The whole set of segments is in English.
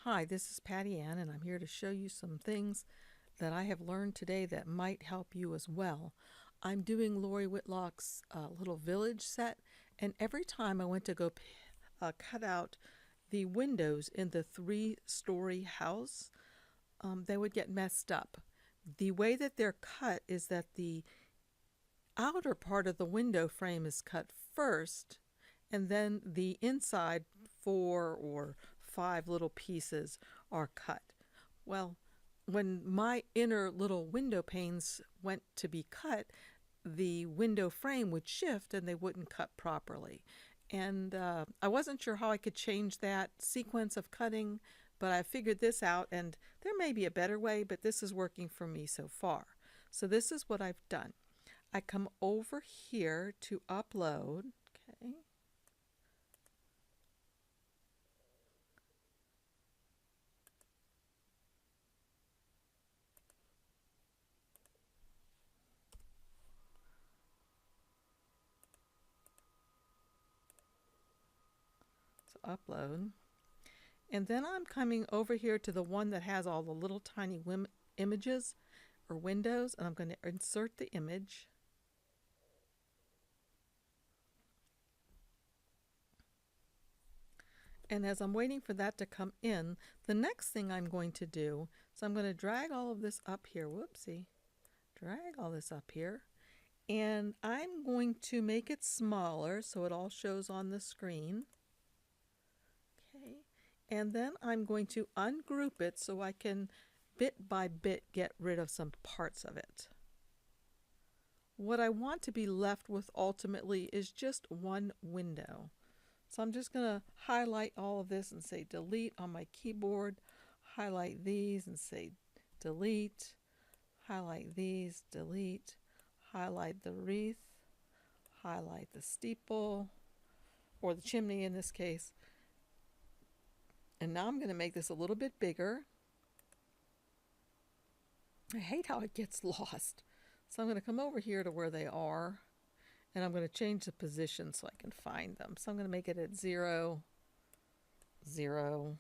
Hi, this is Patty Ann, and I'm here to show you some things that I have learned today that might help you as well. I'm doing Lori Whitlock's little village set, and every time I went to go cut out the windows in the 3-story house, they would get messed up. The way that they're cut is that the outer part of the window frame is cut first, and then the inside 4 or 5 little pieces are cut. Well, when my inner little window panes went to be cut, the window frame would shift and they wouldn't cut properly. And I wasn't sure how I could change that sequence of cutting, but I figured this out, and there may be a better way, but this is working for me so far. So this is what I've done. I come over here to upload, okay. Upload, and then I'm coming over here to the one that has all the little tiny images or windows, and I'm going to insert the image. And as I'm waiting for that to come in, the next thing I'm going to do, so I'm going to drag all of this up here, drag all this up here, and I'm going to make it smaller so it all shows on the screen. And then I'm going to ungroup it so I can bit by bit get rid of some parts of it. What I want to be left with ultimately is just one window. So I'm just going to highlight all of this and say delete on my keyboard, highlight these and say delete, highlight these, delete, highlight the wreath, highlight the steeple, or the chimney in this case. And now I'm going to make this a little bit bigger. I hate how it gets lost. So I'm going to come over here to where they are, and I'm going to change the position so I can find them. So I'm going to make it at 0, 0.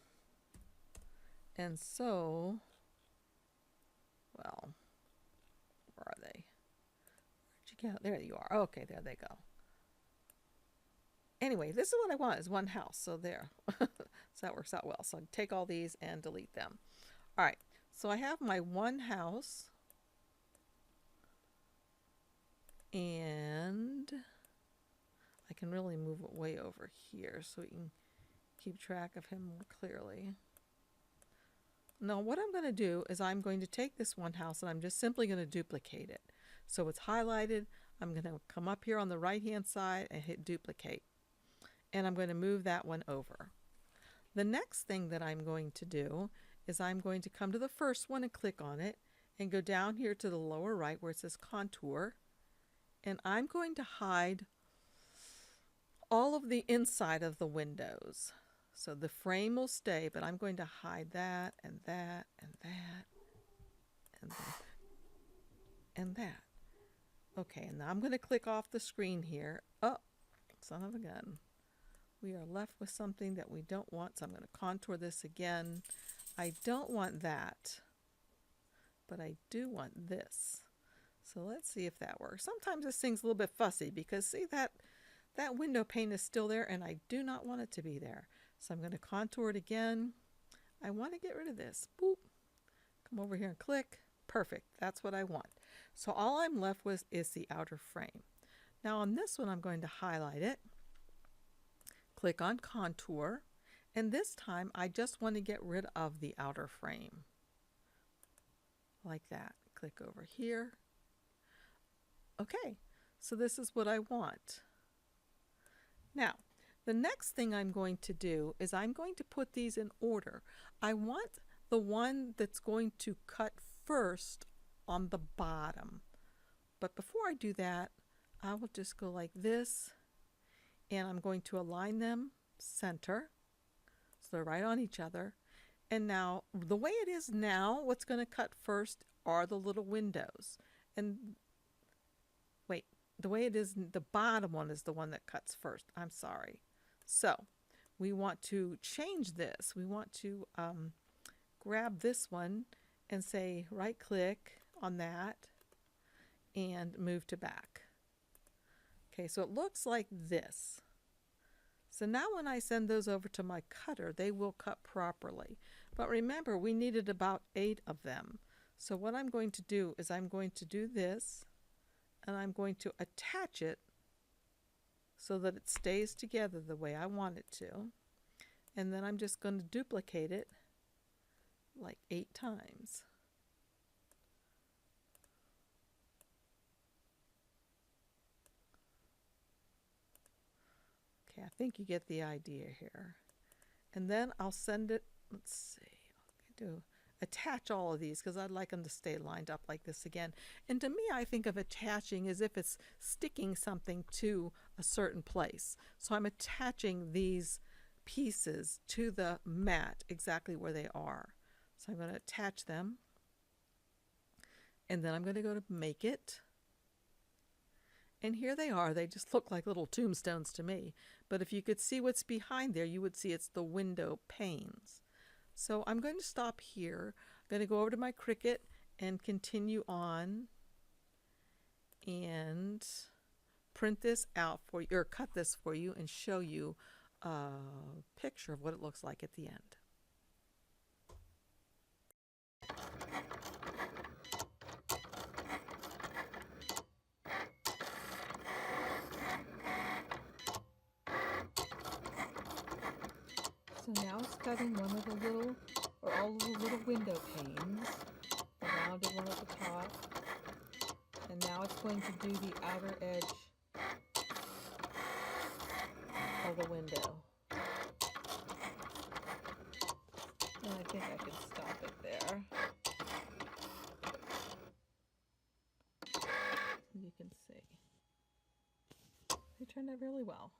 And so, well, where are they? Where'd you go? There you are. Okay, there they go. Anyway, this is what I want, is one house. So there. So that works out well. So I take all these and delete them. All right. So I have my one house. And I can really move it way over here so we can keep track of him more clearly. Now what I'm going to do is I'm going to take this one house and I'm just simply going to duplicate it. So it's highlighted. I'm going to come up here on the right hand side and hit duplicate. And I'm going to move that one over. The next thing that I'm going to do is I'm going to come to the first one and click on it and go down here to the lower right where it says contour, and I'm going to hide all of the inside of the windows. So the frame will stay, but I'm going to hide that and that and that and that and that. Okay, and now I'm going to click off the screen here. Oh, son of a gun. We are left with something that we don't want, so I'm going to contour this again. I don't want that, but I do want this. So let's see if that works. Sometimes this thing's a little bit fussy because see that window pane is still there and I do not want it to be there. So I'm going to contour it again. I want to get rid of this. Boop. Come over here and click. Perfect. That's what I want. So all I'm left with is the outer frame. Now on this one I'm going to highlight it. Click on contour, and this time I just want to get rid of the outer frame. Like that. Click over here. Okay, so this is what I want. Now, the next thing I'm going to do is I'm going to put these in order. I want the one that's going to cut first on the bottom. But before I do that, I will just go like this. And I'm going to align them center so they're right on each other. And now the way it is now, what's going to cut first are the little windows. And wait, the way it is, the bottom one is the one that cuts first. I'm sorry. So we want to change this. We want to grab this one and say right click on that and move to back. Okay, so it looks like this. So now when I send those over to my cutter, they will cut properly. But remember, we needed about 8 of them. So what I'm going to do is I'm going to do this, and I'm going to attach it so that it stays together the way I want it to. And then I'm just going to duplicate it like 8 times. Okay, I think you get the idea here. And then I'll send it, let's see, I'll do attach all of these because I'd like them to stay lined up like this again. And to me, I think of attaching as if it's sticking something to a certain place. So I'm attaching these pieces to the mat exactly where they are. So I'm going to attach them, and then I'm going to go to make it. And here they are. They just look like little tombstones to me. But if you could see what's behind there, you would see it's the window panes. So I'm going to stop here. I'm going to go over to my Cricut and continue on and print this out for you, or cut this for you, and show you a picture of what it looks like at the end. So now it's cutting one of the little, or all of the little window panes, the rounded one at the top, and now it's going to do the outer edge of the window. And I think I can stop it there. You can see. They turned out really well.